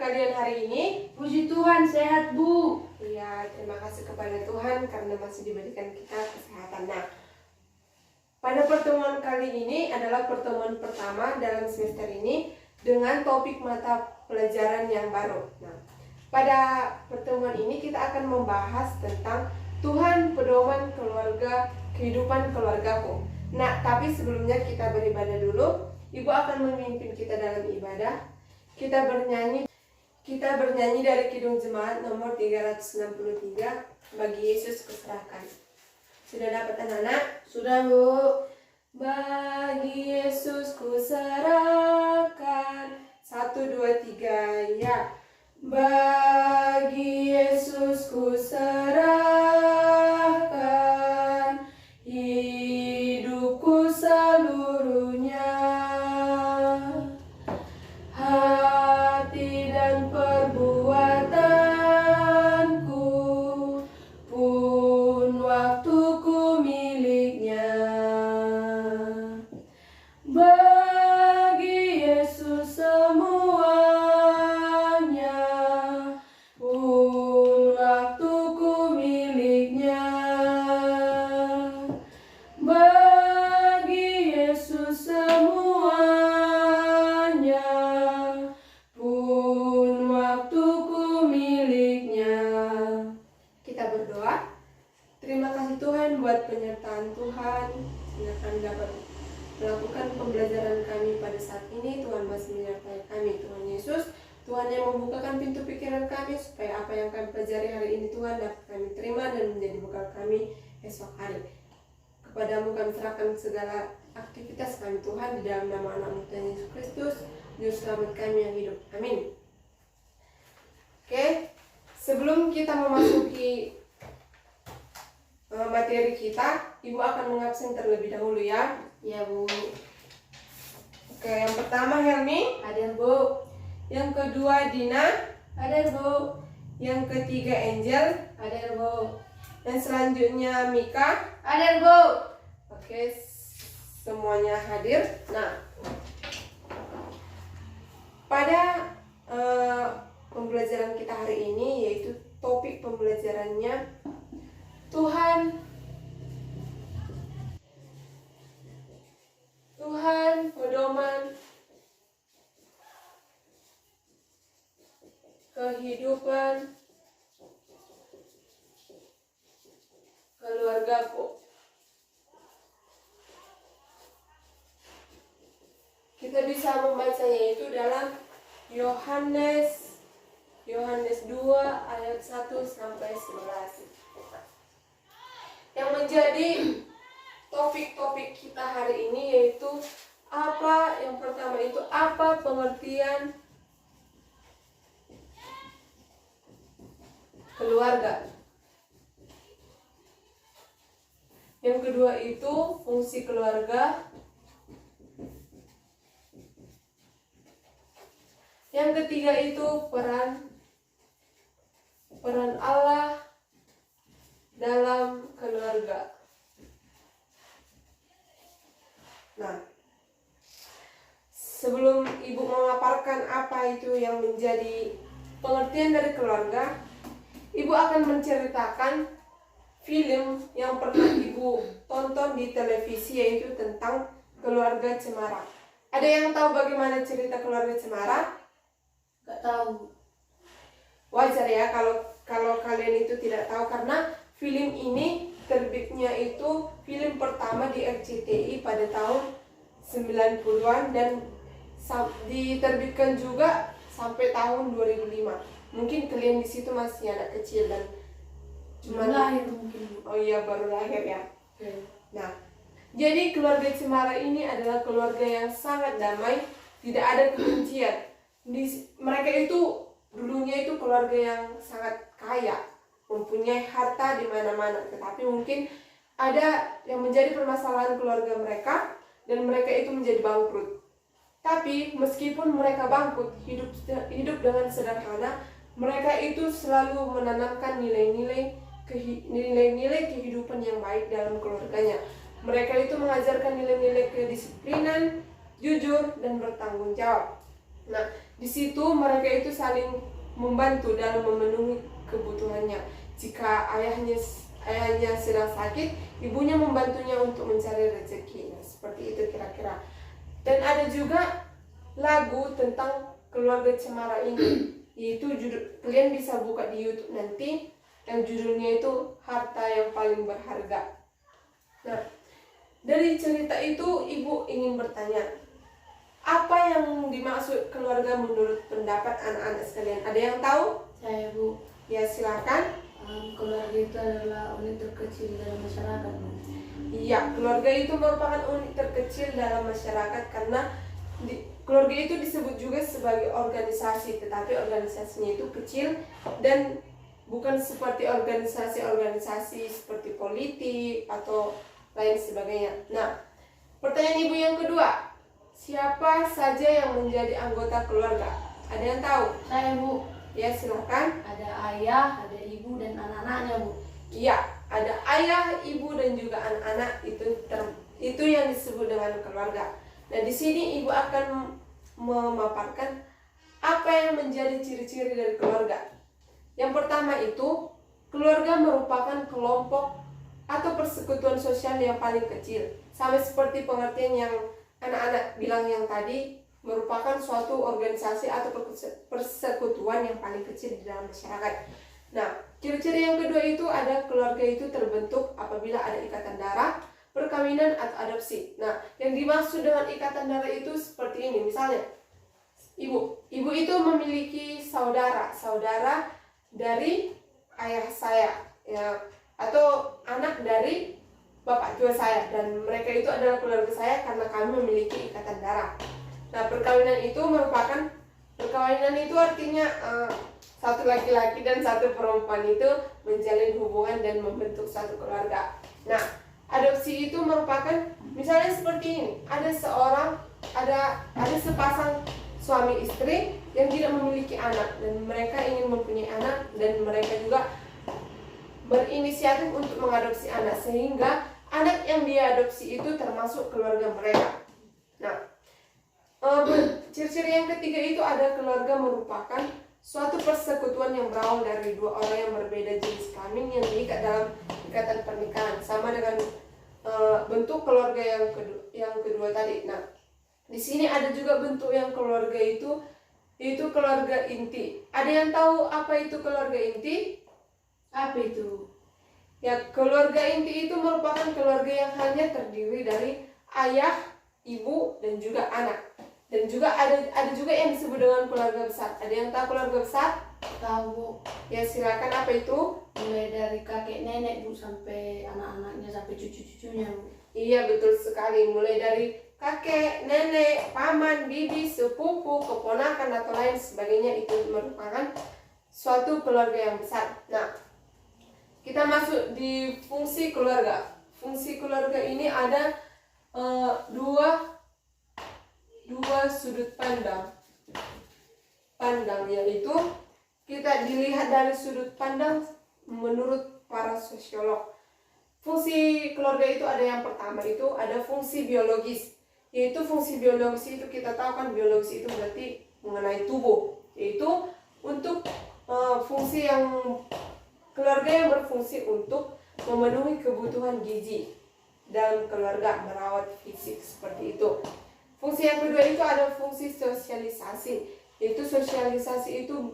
kalian hari ini? Puji Tuhan, sehat Bu. Ya, terima kasih kepada Tuhan karena masih diberikan kita kesehatan. Nah, pada pertemuan kali ini adalah pertemuan pertama dalam semester ini dengan topik mata pelajaran yang baru. Nah, pada pertemuan ini kita akan membahas tentang Tuhan, pedoman keluarga, kehidupan keluargaku. Nah, tapi sebelumnya kita beribadah dulu. Ibu akan memimpin kita dalam ibadah. Kita bernyanyi dari Kidung Jemaat nomor 363, Bagi Yesus Kuserahkan. Sudah dapat anak-anak? Sudah Bu. Bagi Yesus kuserahkan. 1, 2, 3, ya. Bagi Yesus kuserahkan hidupku seluruhnya, hati dan perbuatanku pun waktuku miliknya. Bagi Yesus semuanya, pun waktuku miliknya. Bagi Yesus semuanya, pun waktuku miliknya. Kita berdoa. Terima kasih Tuhan buat penyertaan Tuhan, sehingga kami dapat melakukan pembelajaran kami pada saat ini. Tuhan masih menyertai kami. Tuhan Yesus, Tuhan yang membukakan pintu pikiran kami supaya apa yang kami pelajari hari ini Tuhan dapat kami terima dan menjadi bekal kami esok hari. Kepadamu kami serahkan segala aktivitas kami Tuhan, di dalam nama anak-Mu Tuhan Yesus Kristus, Juru Selamat kami yang hidup. Amin. Oke, sebelum kita memasuki materi kita, Ibu akan mengabsen terlebih dahulu ya. Ya Bu. Oke, yang pertama Helmi. Hadir Bu. Yang kedua Dina. Hadir Bu. Yang ketiga Angel. Hadir Bu. Dan selanjutnya Mika. Hadir Bu. Oke, semuanya hadir. Nah, pada pembelajaran kita hari ini, yaitu topik pembelajarannya Tuhan, pedoman kehidupan keluargaku. Kita bisa membacanya itu dalam Yohanes 2 ayat 1 sampai 11. Yang menjadi topik-topik kita hari ini yaitu yang pertama itu apa pengertian keluarga. Yang kedua itu fungsi keluarga. Yang ketiga itu peran Allah dalam keluarga. Nah, sebelum Ibu memaparkan apa itu yang menjadi pengertian dari keluarga, Ibu akan menceritakan film yang pernah Ibu tonton di televisi, yaitu tentang keluarga Cemara. Ada yang tahu bagaimana cerita keluarga Cemara? Gak tahu. Wajar ya kalau kalian itu tidak tahu, karena film ini terbitnya itu film pertama di RCTI pada tahun 90-an dan diterbitkan juga sampai tahun 2005. Mungkin kalian di situ masih anak kecil dan Cuma lahir mungkin. Oh iya, baru lahir ya. Okay. Nah, jadi keluarga Cemara ini adalah keluarga yang sangat damai, tidak ada kebencian. Mereka itu dulunya itu keluarga yang sangat kaya, mempunyai harta di mana-mana, tetapi mungkin ada yang menjadi permasalahan keluarga mereka dan mereka itu menjadi bangkrut. Tapi meskipun mereka bangkrut, hidup dengan sederhana, mereka itu selalu menanamkan nilai-nilai kehidupan yang baik dalam keluarganya. Mereka itu mengajarkan nilai-nilai kedisiplinan, jujur, dan bertanggung jawab. Nah, Di situ mereka itu saling membantu dalam memenuhi kebutuhannya. Jika ayahnya sedang sakit, ibunya membantunya untuk mencari rezeki. Nah, seperti itu kira-kira. Dan ada juga lagu tentang keluarga cemara ini, yaitu kalian bisa buka di YouTube nanti, yang judulnya itu Harta Yang Paling Berharga. Nah, dari cerita itu ibu ingin bertanya, apa yang dimaksud keluarga menurut pendapat anak-anak sekalian? Ada yang tahu? Saya, Bu. Ya, silakan. Keluarga itu adalah unit terkecil dalam masyarakat, Bu. Iya, keluarga itu merupakan unit terkecil dalam masyarakat karena keluarga itu disebut juga sebagai organisasi, tetapi organisasinya itu kecil dan bukan seperti organisasi-organisasi seperti politik atau lain sebagainya. Nah, pertanyaan ibu yang kedua, siapa saja yang menjadi anggota keluarga? Ada yang tahu? Saya, Bu. Ya, silakan. Ada ayah, ada ibu, dan anak-anaknya, Bu. Iya, ada ayah, ibu, dan juga anak-anak. Itu yang disebut dengan keluarga. Nah, di sini ibu akan memaparkan apa yang menjadi ciri-ciri dari keluarga. Yang pertama itu, keluarga merupakan kelompok atau persekutuan sosial yang paling kecil. Sama seperti pengertian yang anak-anak bilang yang tadi, merupakan suatu organisasi atau persekutuan yang paling kecil di dalam masyarakat. Nah, ciri-ciri yang kedua itu ada keluarga itu terbentuk apabila ada ikatan darah, perkawinan atau adopsi. Nah, yang dimaksud dengan ikatan darah itu seperti ini. Misalnya, ibu itu memiliki saudara dari ayah saya, ya, atau anak dari bapak tua saya, dan mereka itu adalah keluarga saya karena kami memiliki ikatan darah. Nah, perkawinan itu artinya satu laki-laki dan satu perempuan itu menjalin hubungan dan membentuk satu keluarga. Nah, adopsi itu merupakan misalnya seperti ini, ada sepasang suami istri yang tidak memiliki anak dan mereka ingin mempunyai anak, dan mereka juga berinisiatif untuk mengadopsi anak sehingga anak yang diadopsi itu termasuk keluarga mereka. Nah, ciri-ciri yang ketiga itu ada keluarga merupakan suatu persekutuan yang berawal dari dua orang yang berbeda jenis kelamin yang diikat dalam ikatan pernikahan, sama dengan bentuk keluarga yang kedua tadi. Nah, di sini ada juga bentuk yang keluarga itu keluarga inti. Ada yang tahu apa itu keluarga inti? Apa itu? Ya, keluarga inti itu merupakan keluarga yang hanya terdiri dari ayah, ibu, dan juga anak. Dan juga ada juga yang disebut dengan keluarga besar. Ada yang tahu keluarga besar? Tahu, Bu. Ya, silakan. Apa itu? Mulai dari kakek nenek, Bu, sampai anak-anaknya, sampai cucu-cucunya, Bu. Iya, betul sekali. Mulai dari kakek, nenek, paman, bibi, sepupu, keponakan, atau lain sebagainya, itu merupakan suatu keluarga yang besar. Nah, kita masuk di fungsi keluarga. Fungsi keluarga ini ada dua sudut pandang, yaitu kita dilihat dari sudut pandang menurut para sosiolog. Fungsi keluarga itu ada yang pertama itu ada fungsi biologis, yaitu fungsi biologis itu kita tahu kan, biologis itu berarti mengenai tubuh, yaitu untuk fungsi yang keluarga yang berfungsi untuk memenuhi kebutuhan gizi dalam keluarga, merawat fisik seperti itu. Fungsi yang kedua itu ada fungsi sosialisasi, yaitu sosialisasi itu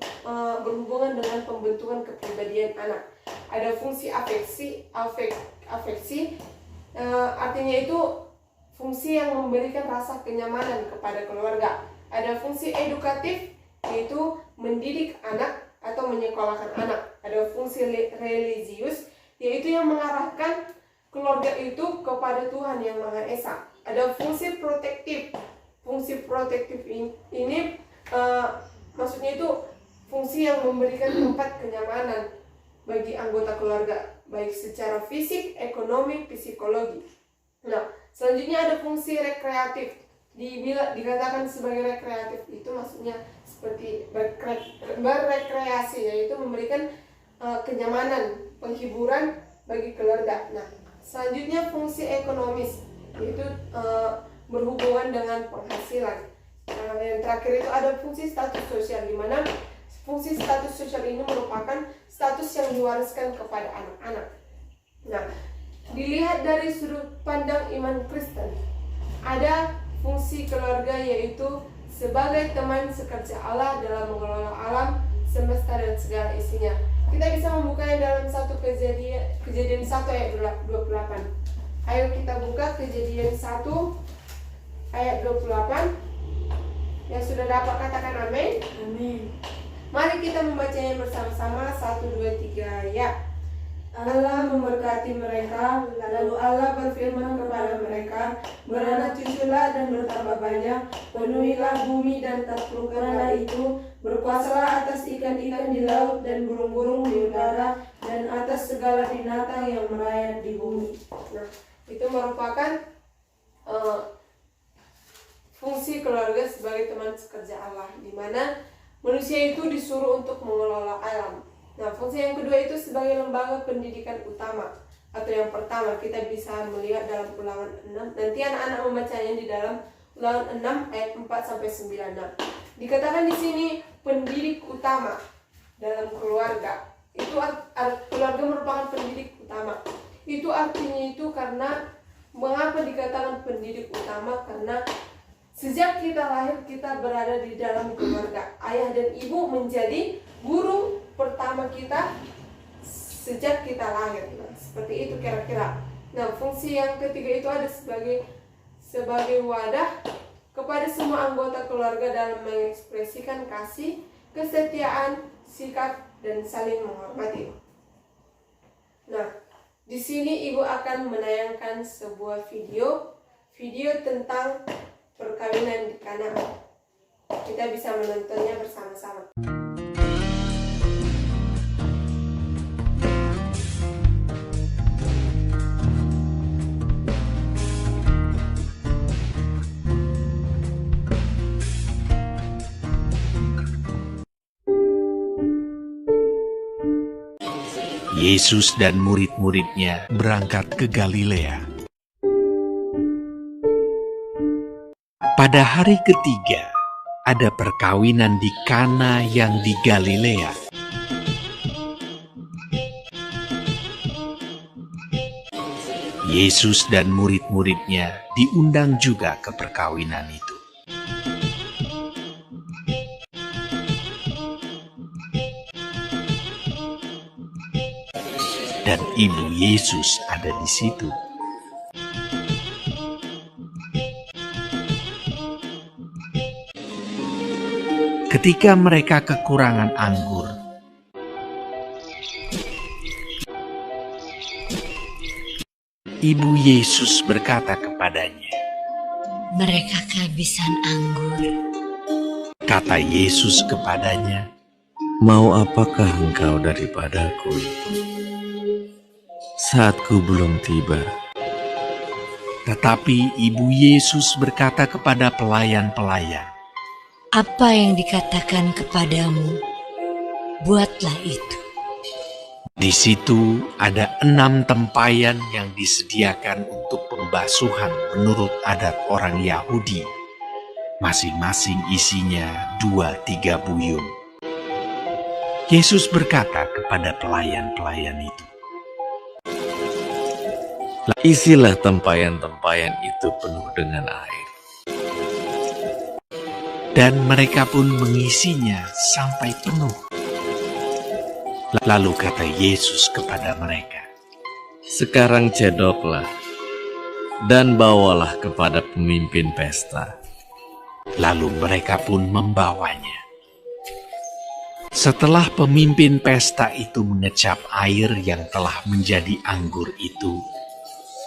berhubungan dengan pembentukan kepribadian anak. Ada fungsi afeksi, artinya itu fungsi yang memberikan rasa kenyamanan kepada keluarga. Ada fungsi edukatif, yaitu mendidik anak atau menyekolahkan anak. Ada fungsi religius, yaitu yang mengarahkan keluarga itu kepada Tuhan yang Maha Esa. Ada fungsi protektif. Fungsi protektif ini maksudnya itu fungsi yang memberikan tempat kenyamanan bagi anggota keluarga, baik secara fisik, ekonomi, psikologi. Nah, selanjutnya ada fungsi rekreatif. Dikatakan sebagai rekreatif itu maksudnya seperti berrekreasi, yaitu memberikan kenyamanan, penghiburan bagi keluarga. Nah, selanjutnya fungsi ekonomis, yaitu berhubungan dengan penghasilan. Nah, yang terakhir itu ada fungsi status sosial, di mana fungsi status sosial ini merupakan status yang diwariskan kepada anak-anak. Nah, dilihat dari sudut pandang iman Kristen, ada fungsi keluarga, yaitu sebagai teman sekerja Allah dalam mengelola alam semesta dan segala isinya. Kita bisa membukanya dalam Kejadian 1 ayat 28. Ayo kita buka Kejadian 1 ayat 28. Yang sudah dapat katakan amin. Amin. Mari kita membacanya bersama-sama. 1, 2, 3 ya. Allah memberkati mereka, lalu Allah berfirman kepada mereka, beranak cuculah dan bertambah banyak, penuhilah bumi dan taklukkanlah itu, berkuasalah atas ikan-ikan di laut dan burung-burung di udara, dan atas segala binatang yang merayap di bumi. Nah, itu merupakan fungsi keluarga sebagai teman sekerja Allah, di mana manusia itu disuruh untuk mengelola alam. Nah, fungsi yang kedua itu sebagai lembaga pendidikan utama, atau yang pertama kita bisa melihat dalam Ulangan 6. Nanti anak-anak membacanya di dalam Ulangan 6 ayat 4 sampai 9. Nah, dikatakan di sini pendidik utama dalam keluarga. Itu keluarga merupakan pendidik utama. Itu artinya itu karena mengapa dikatakan pendidik utama? Karena sejak kita lahir kita berada di dalam keluarga. Ayah dan ibu menjadi guru pertama kita sejak kita lahir. Nah, seperti itu kira-kira. Nah, fungsi yang ketiga itu ada sebagai wadah kepada semua anggota keluarga dalam mengekspresikan kasih, kesetiaan, sikap, dan saling menghormati. Nah, di sini ibu akan menayangkan sebuah video tentang perkawinan di Kanaan. Kita bisa menontonnya bersama-sama. Yesus dan murid-muridnya berangkat ke Galilea. Pada hari ketiga, ada perkawinan di Kana yang di Galilea. Yesus dan murid-muridnya diundang juga ke perkawinan itu. Dan ibu Yesus ada di situ. Ketika mereka kekurangan anggur, ibu Yesus berkata kepadanya, "Mereka kehabisan anggur." Kata Yesus kepadanya, "Mau apakah engkau daripadaku? Saatku belum tiba." Tetapi ibu Yesus berkata kepada pelayan-pelayan, "Apa yang dikatakan kepadamu, buatlah itu." Di situ ada 6 tempayan yang disediakan untuk pembasuhan menurut adat orang Yahudi. Masing-masing isinya 2-3 buyung. Yesus berkata kepada pelayan-pelayan itu, Isilah tempayan-tempayan itu penuh dengan air. dan mereka pun mengisinya sampai penuh. Lalu kata Yesus kepada mereka, Sekarang cedoklah dan bawalah kepada pemimpin pesta. Lalu mereka pun membawanya. Setelah pemimpin pesta itu mengecap air yang telah menjadi anggur itu,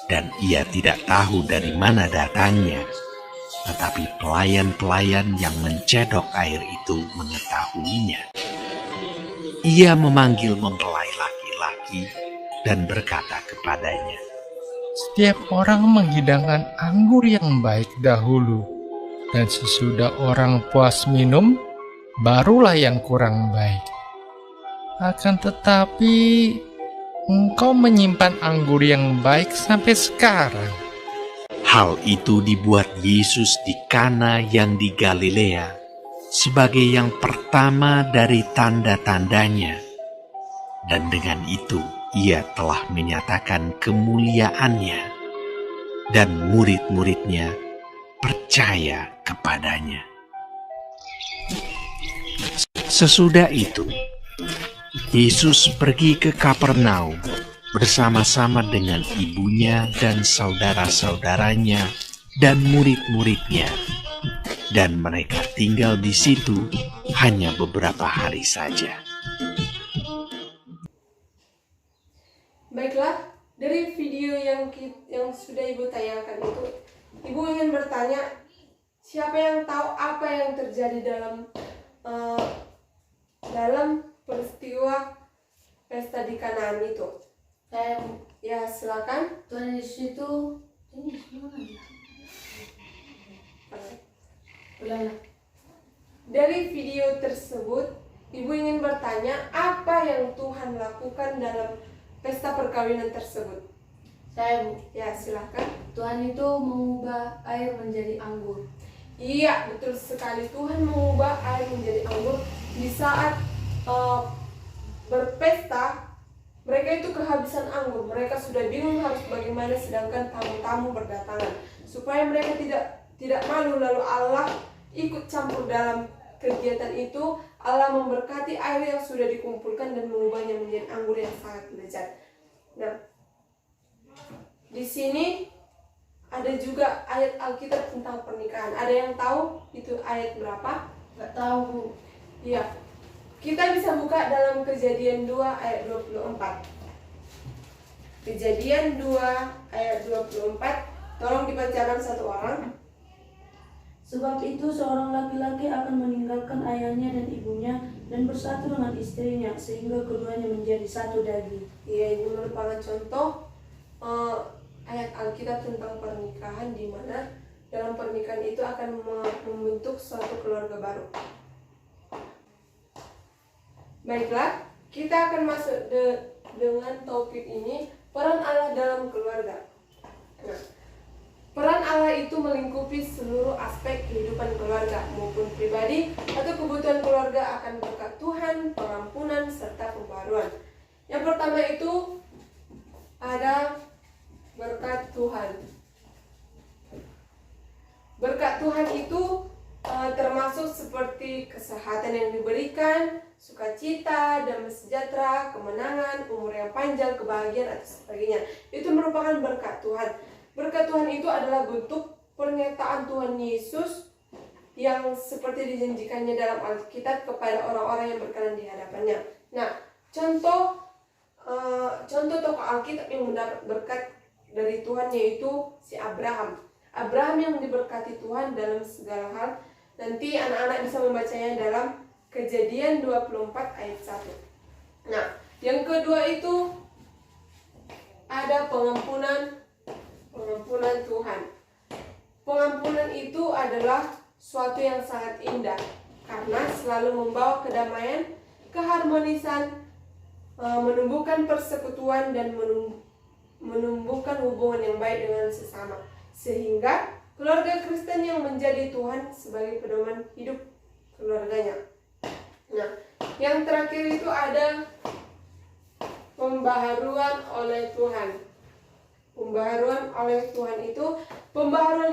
dan ia tidak tahu dari mana datangnya, tetapi pelayan-pelayan yang mencedok air itu mengetahuinya. Ia memanggil mempelai laki-laki dan berkata kepadanya, Setiap orang menghidangkan anggur yang baik dahulu, dan sesudah orang puas minum, barulah yang kurang baik. Akan tetapi, engkau menyimpan anggur yang baik sampai sekarang. Hal itu dibuat Yesus di Kana yang di Galilea sebagai yang pertama dari tanda-tandanya, dan dengan itu ia telah menyatakan kemuliaannya, dan murid-muridnya percaya kepadanya. Sesudah itu, Yesus pergi ke Kapernaum bersama-sama dengan ibunya dan saudara-saudaranya dan murid-muridnya, dan mereka tinggal di situ hanya beberapa hari saja. Baiklah, dari video yang sudah Ibu tayangkan itu, Ibu ingin bertanya, siapa yang tahu apa yang terjadi dalam peristiwa pesta di Kanaan itu? Saya Ya, silakan. Tuhan Yesus itu ini gimana ya? Ulanglah. Dari video tersebut, Ibu ingin bertanya apa yang Tuhan lakukan dalam pesta perkawinan tersebut. Saya Bu, Ya, silakan. Tuhan itu mengubah air menjadi anggur. Iya, betul sekali. Tuhan mengubah air menjadi anggur di saat berpesta. Mereka itu kehabisan anggur. Mereka sudah bingung harus bagaimana, sedangkan tamu-tamu berdatangan. Supaya mereka tidak malu, lalu Allah ikut campur dalam kegiatan itu. Allah memberkati air yang sudah dikumpulkan dan mengubahnya menjadi anggur yang sangat lezat. Nah, di sini ada juga ayat Alkitab tentang pernikahan. Ada yang tahu itu ayat berapa? Gak tahu Bu. Iya. Kita bisa buka dalam Kejadian 2 ayat 24. Kejadian 2 ayat 24. Tolong dibacakan satu orang. Sebab itu seorang laki-laki akan meninggalkan ayahnya dan ibunya dan bersatu dengan istrinya sehingga keduanya menjadi satu daging. Iya, ini merupakan contoh ayat Alkitab tentang pernikahan, di mana dalam pernikahan itu akan membentuk suatu keluarga baru. Baiklah, kita akan masuk dengan topik ini, peran Allah dalam keluarga. Nah, peran Allah itu melingkupi seluruh aspek kehidupan keluarga maupun pribadi atau kebutuhan keluarga akan berkat Tuhan, pengampunan, serta pembaruan. Yang pertama itu ada berkat Tuhan. Berkat Tuhan itu termasuk seperti kesehatan yang diberikan, sukacita, damai sejahtera, kemenangan, umur yang panjang, kebahagiaan, atau sebagainya. Itu merupakan berkat Tuhan. Berkat Tuhan itu adalah bentuk pernyataan Tuhan Yesus yang seperti dijanjikannya dalam Alkitab kepada orang-orang yang berkenan di hadapannya. Nah, contoh tokoh Alkitab yang mendapat berkat dari Tuhan yaitu si Abraham. Abraham yang diberkati Tuhan dalam segala hal. Nanti anak-anak bisa membacanya dalam Kejadian 24 ayat 1. Nah, yang kedua itu ada pengampunan Tuhan. Pengampunan itu adalah suatu yang sangat indah karena selalu membawa kedamaian, keharmonisan, menumbuhkan persekutuan dan menumbuhkan hubungan yang baik dengan sesama, sehingga keluarga Kristen yang menjadi Tuhan sebagai pedoman hidup keluarganya. Nah, yang terakhir itu ada pembaharuan oleh Tuhan. Pembaharuan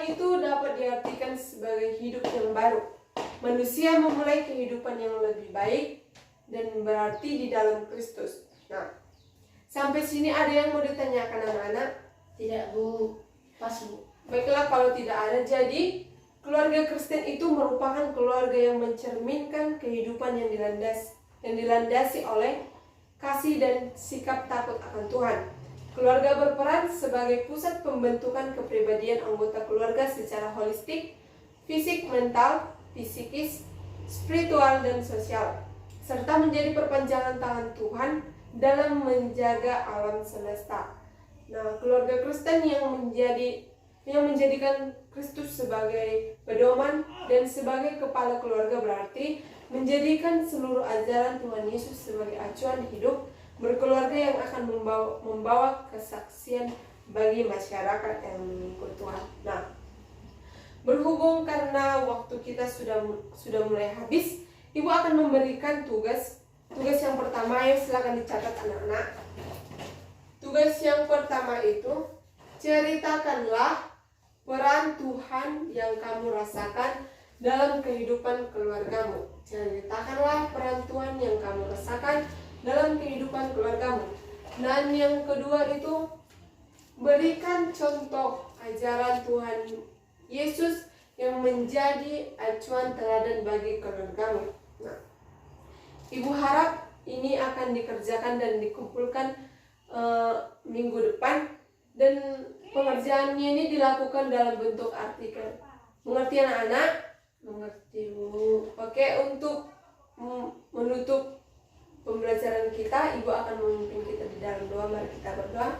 itu dapat diartikan sebagai hidup yang baru. Manusia memulai kehidupan yang lebih baik dan berarti di dalam Kristus. Nah, sampai sini ada yang mau ditanyakan anak-anak? Tidak Bu, pas Bu. Baiklah, kalau tidak ada, jadi keluarga Kristen itu merupakan keluarga yang mencerminkan kehidupan yang dilandasi oleh kasih dan sikap takut akan Tuhan. Keluarga berperan sebagai pusat pembentukan kepribadian anggota keluarga secara holistik, fisik, mental, psikis, spiritual, dan sosial, serta menjadi perpanjangan tangan Tuhan dalam menjaga alam semesta. Nah, keluarga Kristen yang menjadikan Kristus sebagai pedoman dan sebagai kepala keluarga berarti menjadikan seluruh ajaran Tuhan Yesus sebagai acuan hidup berkeluarga yang akan membawa kesaksian bagi masyarakat yang mengikut Tuhan. Nah, berhubung karena waktu kita sudah mulai habis, Ibu akan memberikan tugas yang pertama, yang silakan dicatat anak-anak. Tugas yang pertama itu, ceritakanlah peran Tuhan yang kamu rasakan dalam kehidupan keluargamu. Ceritakanlah peran Tuhan yang kamu rasakan dalam kehidupan keluargamu. Dan yang kedua itu, berikan contoh ajaran Tuhan Yesus yang menjadi acuan teladan bagi keluargamu. Nah, Ibu harap ini akan dikerjakan dan dikumpulkan minggu depan, dan pengerjaannya ini dilakukan dalam bentuk artikel. Mengerti anak-anak? Mengerti, Bu. Oke, untuk menutup pembelajaran kita, Ibu akan memimpin kita di dalam doa. Mari kita berdoa.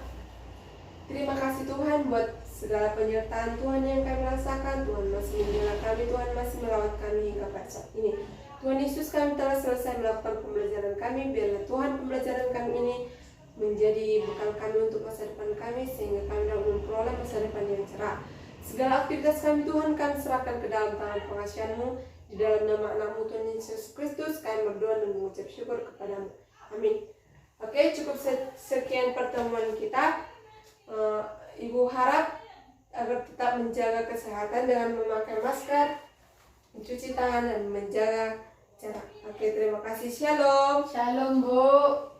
Terima kasih Tuhan buat segala penyertaan Tuhan yang kami rasakan. Tuhan masih membela kami, Tuhan masih merawat kami hingga pada saat ini. Tuhan Yesus, kami telah selesai melakukan pembelajaran kami. Biarlah Tuhan pembelajaran kami ini menjadi bekal kami untuk masa depan kami, sehingga kami dapat memperoleh masa depan yang cerah. Segala aktivitas kami Tuhan kami serahkan ke dalam tangan pengasihan-Mu. Di dalam nama anak-Mu Tuhan Yesus Kristus kami berdoa dan mengucap syukur kepada-Mu. Amin. Oke, cukup sekian pertemuan kita. Ibu harap agar tetap menjaga kesehatan dengan memakai masker, mencuci tangan, dan menjaga jarak. Oke, terima kasih. Shalom. Shalom, Bu.